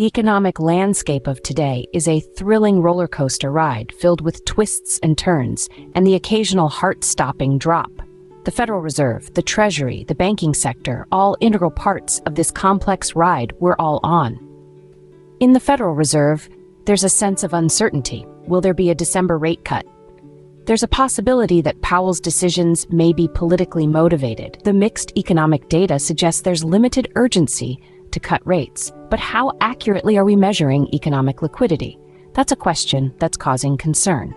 The economic landscape of today is a thrilling roller coaster ride filled with twists and turns and the occasional heart-stopping drop. The Federal Reserve, the Treasury, the banking sector, all integral parts of this complex ride we're all on. In the Federal Reserve, there's a sense of uncertainty. Will there be a December rate cut? There's a possibility that Powell's decisions may be politically motivated. The mixed economic data suggests there's limited urgency to cut rates. But how accurately are we measuring economic liquidity? That's a question that's causing concern.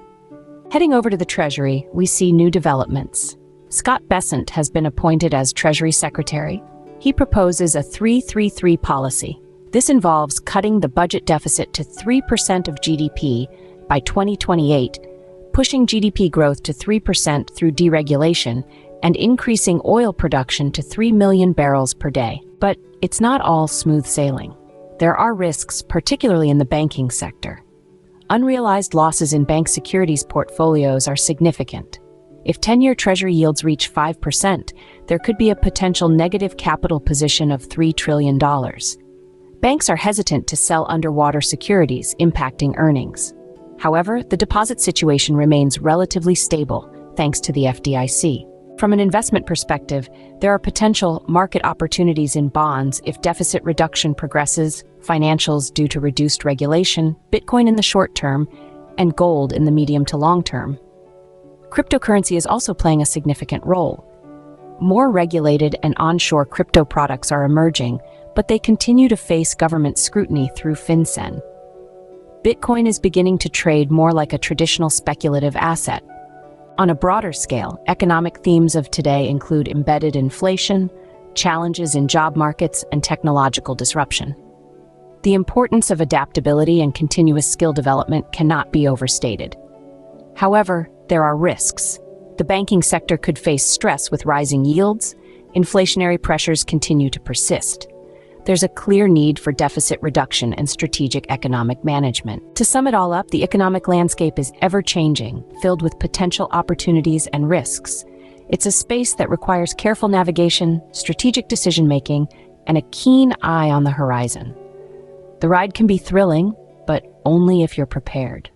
Heading over to the Treasury, we see new developments. Scott Bessent has been appointed as Treasury Secretary. He proposes a 3-3-3 policy. This involves cutting the budget deficit to 3% of GDP by 2028, pushing GDP growth to 3% through deregulation, and increasing oil production to 3 million barrels per day. But it's not all smooth sailing. There are risks, particularly in the banking sector. Unrealized losses in bank securities portfolios are significant. If 10-year Treasury yields reach 5%, there could be a potential negative capital position of $3 trillion. Banks are hesitant to sell underwater securities, impacting earnings. However, the deposit situation remains relatively stable, thanks to the FDIC. From an investment perspective, there are potential market opportunities in bonds if deficit reduction progresses, financials due to reduced regulation, Bitcoin in the short term, and gold in the medium to long term. Cryptocurrency is also playing a significant role. More regulated and onshore crypto products are emerging, but they continue to face government scrutiny through FinCEN. Bitcoin is beginning to trade more like a traditional speculative asset. On a broader scale, economic themes of today include embedded inflation, challenges in job markets, and technological disruption. The importance of adaptability and continuous skill development cannot be overstated. However, there are risks. The banking sector could face stress with rising yields. Inflationary pressures continue to persist. There's a clear need for deficit reduction and strategic economic management. To sum it all up, the economic landscape is ever-changing, filled with potential opportunities and risks. It's a space that requires careful navigation, strategic decision-making, and a keen eye on the horizon. The ride can be thrilling, but only if you're prepared.